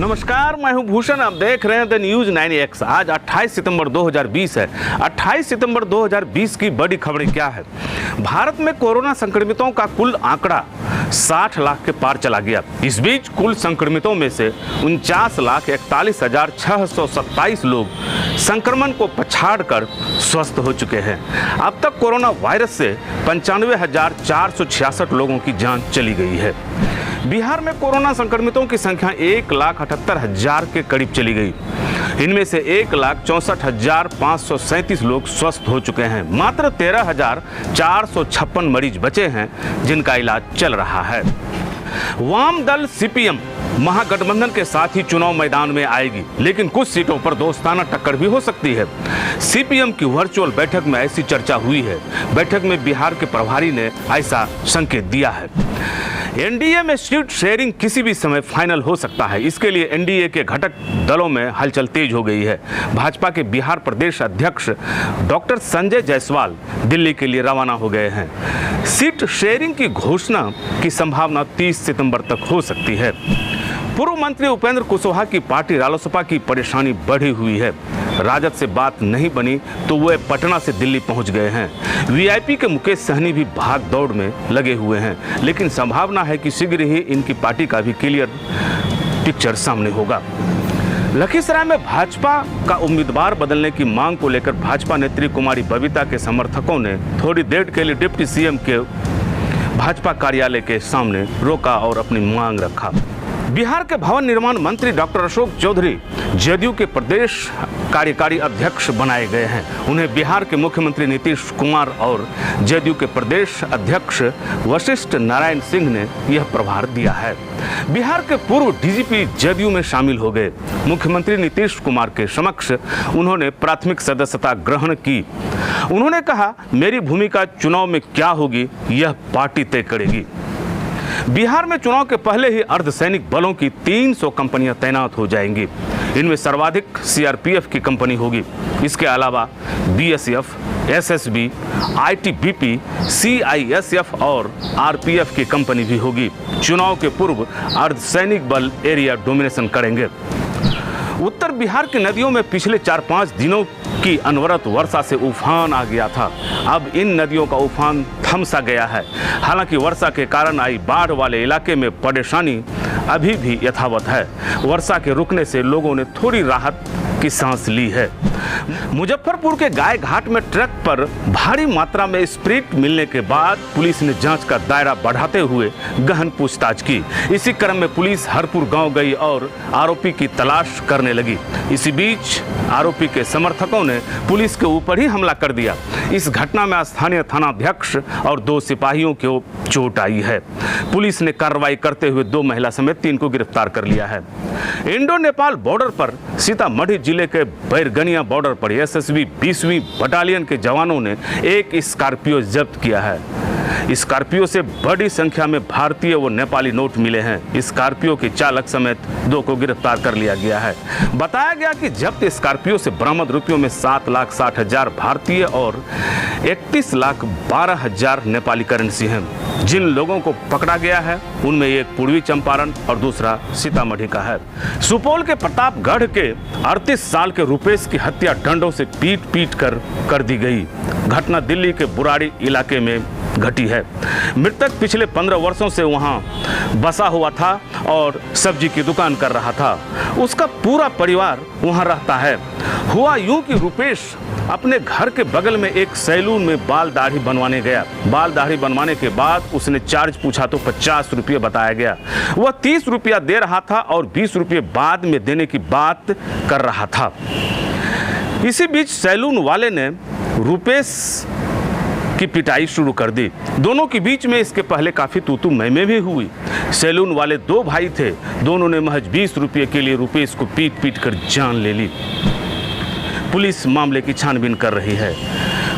नमस्कार, मैं हूं भूषण। आप देख रहे हैं द न्यूज 9X। आज 28 सितंबर 2020 है। 28 सितंबर 2020 की बड़ी खबरें क्या है? भारत में कोरोना संक्रमितों का कुल आंकड़ा 60 लाख के पार चला गया। इस बीच कुल संक्रमितों में से 49,41,627 लोग संक्रमण को पछाड़कर स्वस्थ हो चुके हैं। अब तक कोरोना वायरस से 95,466 लोगों की जान चली गई है। बिहार में कोरोना संक्रमितों की संख्या 1,78,000 के करीब चली गई। इनमें से 1,64,537 लोग स्वस्थ हो चुके हैं। मात्र 13,456 मरीज बचे हैं जिनका इलाज चल रहा है। वाम दल सीपीएम महागठबंधन के साथ ही चुनाव मैदान में आएगी, लेकिन कुछ सीटों पर दोस्ताना टक्कर भी हो सकती है। सीपीएम की वर्चुअल बैठक में ऐसी चर्चा हुई है। बैठक में बिहार के प्रभारी ने ऐसा संकेत दिया है। एनडीए में सीट शेयरिंग किसी भी समय फाइनल हो सकता है। इसके लिए एनडीए के घटक दलों में हलचल तेज हो गई है। भाजपा के बिहार प्रदेश अध्यक्ष डॉक्टर संजय जायसवाल दिल्ली के लिए रवाना हो गए हैं। सीट शेयरिंग की घोषणा की संभावना 30 सितंबर तक हो सकती है। पूर्व मंत्री उपेंद्र कुशवाहा की पार्टी रालोसपा की परेशानी बढ़ी हुई है। राजद से बात नहीं बनी तो वे पटना से दिल्ली पहुंच गए हैं। वीआईपी के मुकेश सहनी भी भाग दौड़ में लगे हुए हैं, लेकिन संभावना है कि शीघ्र ही इनकी पार्टी का भी क्लियर पिक्चर सामने होगा। लखीसराय में भाजपा का उम्मीदवार बदलने की मांग को लेकर भाजपा नेत्री कुमारी बबीता के समर्थकों ने थोड़ी देर के लिए डिप्टी सीएम के भाजपा कार्यालय के सामने रोका और अपनी मांग रखा। बिहार के भवन निर्माण मंत्री डॉक्टर अशोक चौधरी जदयू के प्रदेश कार्यकारी अध्यक्ष बनाए गए हैं। उन्हें बिहार के मुख्यमंत्री नीतीश कुमार और जदयू के प्रदेश अध्यक्ष वशिष्ठ नारायण सिंह ने यह प्रभार दिया है। बिहार के पूर्व डीजीपी जदयू में शामिल हो गए। मुख्यमंत्री नीतीश कुमार के समक्ष उन्होंने प्राथमिक सदस्यता ग्रहण की। उन्होंने कहा, मेरी भूमिका चुनाव में क्या होगी यह पार्टी तय करेगी। बिहार में चुनाव के पहले ही अर्धसैनिक बलों की 300 कंपनियां तैनात हो जाएंगी। इनमें सर्वाधिक सीआरपीएफ की कंपनी होगी। इसके अलावा बीएसएफ, एसएसबी, आईटीबीपी, सीआईएसएफ और आरपीएफ की कंपनी भी होगी। चुनाव के पूर्व अर्धसैनिक बल एरिया डोमिनेशन करेंगे। उत्तर बिहार की नदियों में पिछले 4-5 दिनों की अनवरत वर्षा से उफान आ गया था। अब इन नदियों का उफान थम सा गया है। हालांकि वर्षा के कारण आई बाढ़ वाले इलाके में परेशानी अभी भी यथावत है। वर्षा के रुकने से लोगों ने थोड़ी राहत की सांस ली है। मुजफ्फरपुर के गाय घाट में ट्रक पर भारी मात्रा में स्प्रिट मिलने के बाद पुलिस ने जांच का दायरा बढ़ाते हुए गहन पूछताछ की। इसी क्रम में पुलिस हरपुर गांव गई और आरोपी की तलाश करने लगी। इसी बीच आरोपी के समर्थकों ने पुलिस के ऊपर ही हमला कर दिया। इस घटना में स्थानीय थानाध्यक्ष और 2 सिपाहियों को चोट आई है। पुलिस ने कार्रवाई करते हुए 2 महिला समेत 3 को गिरफ्तार कर लिया है। इंडो नेपाल बॉर्डर पर सीतामढ़ी जिले के बैरगनिया बॉर्डर पर एसएसबी 20वीं बटालियन के जवानों ने एक स्कॉर्पियो जब्त किया है। स्कॉर्पियो से बड़ी संख्या में भारतीय व नेपाली नोट मिले हैं। स्कॉर्पियो के चालक समेत 2 को गिरफ्तार कर लिया गया है। बताया गया कि जब्त स्कॉर्पियो से बरामद रुपयों में 7,60,000 भारतीय और 31,12,000 नेपाली करेंसी हैं। जिन लोगों को पकड़ा गया है उनमें एक पूर्वी चंपारण और दूसरा सीतामढ़ी का है। सुपौल के प्रतापगढ़ के 38 साल के रुपेश की हत्या डंडों से पीट कर दी गई। घटना दिल्ली के बुराड़ी इलाके में घटी है। मृतक पिछले 15 वर्षों से वहां बसा हुआ था और सब्जी की दुकान कर रहा था। उसका पूरा परिवार वहां रहता है। हुआ यूं कि रुपेश अपने घर के बगल में एक सैलून में बाल दाढ़ी बनवाने गया। बाल दाढ़ी बनवाने के बाद उसने चार्ज पूछा तो 50 रुपये बताया गया। वह 30 रुपया दे रहा था और 20 रुपये बाद में देने की बात कर रहा था। इसी बीच सैलून वाले ने रुपेश की पिटाई शुरू कर दी। दोनों के बीच में इसके पहले काफी तू-तू मैं भी हुई। सैलून वाले 2 भाई थे। दोनों ने महज 20 रुपये के लिए रुपेश को पीट कर जान ले ली। पुलिस मामले की छानबीन कर रही है।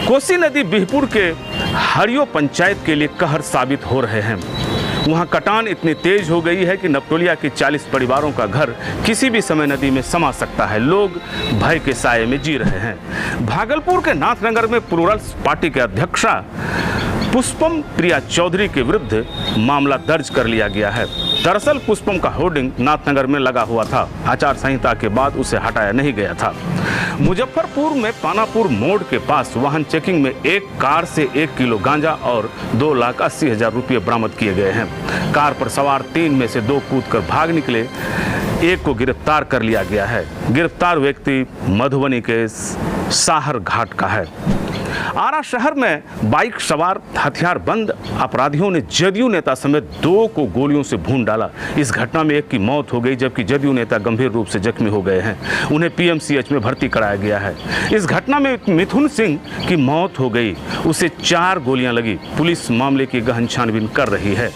कोसी नदी बिहपुर के हरियो पंचायत के लिए कहर साबित हो रहे हैं। वहां कटान इतनी तेज हो गई है कि नपतोलिया के 40 परिवारों का घर किसी भी समय नदी में समा सकता है। लोग भय के साये में जी रहे हैं। भागलपुर के नाथनगर में प्लूरल्स पार्टी के अध्यक्षा पुष्पम प्रिया चौधरी के विरुद्ध मामला दर्ज कर लिया गया है। दरअसल पुष्पम का होर्डिंग नाथनगर में लगा हुआ था। आचार संहिता के बाद उसे हटाया नहीं गया था। मुजफ्फरपुर में पानापुर मोड़ के पास वाहन चेकिंग में एक कार से 1 किलो गांजा और 2,80,000 रुपये बरामद किए गए हैं। कार पर सवार 3 में से 2 कूदकर भाग निकले। एक को गिरफ्तार कर लिया गया है। गिरफ्तार व्यक्ति मधुबनी के साहर घाट का है। आरा शहर में बाइक सवार हथियारबंद अपराधियों ने जदयू नेता समेत 2 को गोलियों से भून डाला। इस घटना में एक की मौत हो गई, जबकि जदयू नेता गंभीर रूप से जख्मी हो गए हैं। उन्हें पीएमसीएच में भर्ती कराया गया है। इस घटना में मिथुन सिंह की मौत हो गई, उसे 4 गोलियां लगी। पुलिस मामले की गहन छानबीन कर रही है।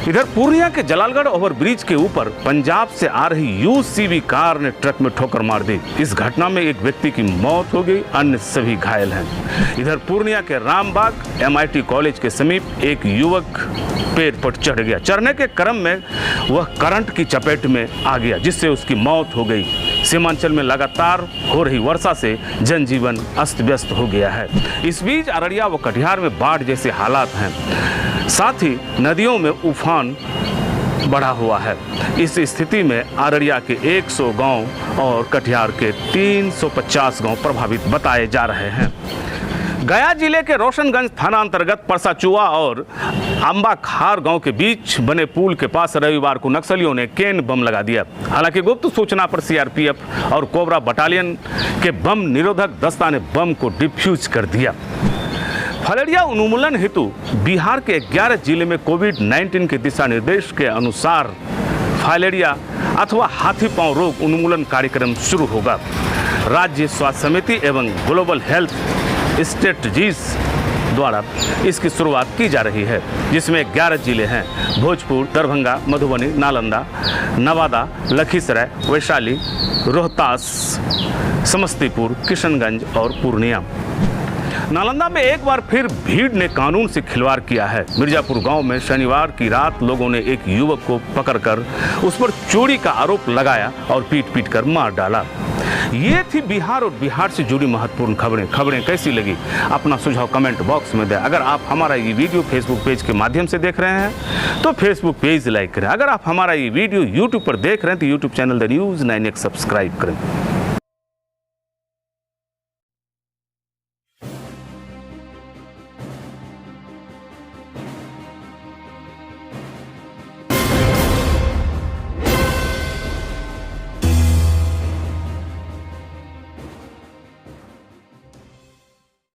इधर पूर्णिया के जलालगढ़ ओवरब्रिज के ऊपर पंजाब से आ रही यूसीवी कार ने ट्रक में ठोकर मार दी। इस घटना में एक व्यक्ति की मौत हो गई, अन्य सभी घायल हैं। इधर पूर्णिया के रामबाग MIT कॉलेज के समीप एक युवक पेड़ पर चढ़ गया। चढ़ने के क्रम में वह करंट की चपेट में आ गया, जिससे उसकी मौत हो गई। सीमांचल में लगातार हो रही वर्षा से जनजीवन अस्त व्यस्त हो गया है। इस बीच अररिया व कटिहार में बाढ़ जैसे हालात हैं, साथ ही नदियों में उफान बढ़ा हुआ है। इस स्थिति में अररिया के 100 गांव और कटिहार के 350 गांव प्रभावित बताए जा रहे हैं। गया जिले के रोशनगंज थाना अंतर्गत परसाचुआ और अंबाखार गांव के बीच बने पुल के पास रविवार को नक्सलियों ने केन बम लगा दिया। हालांकि गुप्त सूचना पर CRPF और कोबरा बटालियन के बम निरोधक दस्ता ने बम को डिफ्यूज कर दिया। फलेरिया उन्मूलन हेतु बिहार के 11 जिले में कोविड-19 के दिशा निर्देश के अनुसार फाइलेरिया अथवा हाथी पांव रोग उन्मूलन कार्यक्रम शुरू होगा। राज्य स्वास्थ्य समिति एवं ग्लोबल हेल्थ स्ट्रेटजीज द्वारा इसकी शुरुआत की जा रही है, जिसमें 11 जिले हैं: भोजपुर, दरभंगा, मधुबनी, नालंदा, नवादा, लखीसराय, वैशाली, रोहतास, समस्तीपुर, किशनगंज और पूर्णिया। नालंदा में एक बार फिर भीड़ ने कानून से खिलवाड़ किया है। मिर्जापुर गांव में शनिवार की रात लोगों ने एक युवक को पकड़कर उस पर चोरी का आरोप लगाया और पीट कर मार डाला। ये थी बिहार और बिहार से जुड़ी महत्वपूर्ण खबरें कैसी लगी अपना सुझाव कमेंट बॉक्स में दें। अगर आप हमारा ये वीडियो फेसबुक पेज के माध्यम से देख रहे हैं तो फेसबुक पेज लाइक करें। अगर आप हमारा ये वीडियो यूट्यूब पर देख रहे हैं तो YouTube channel the news 9X subscribe करें।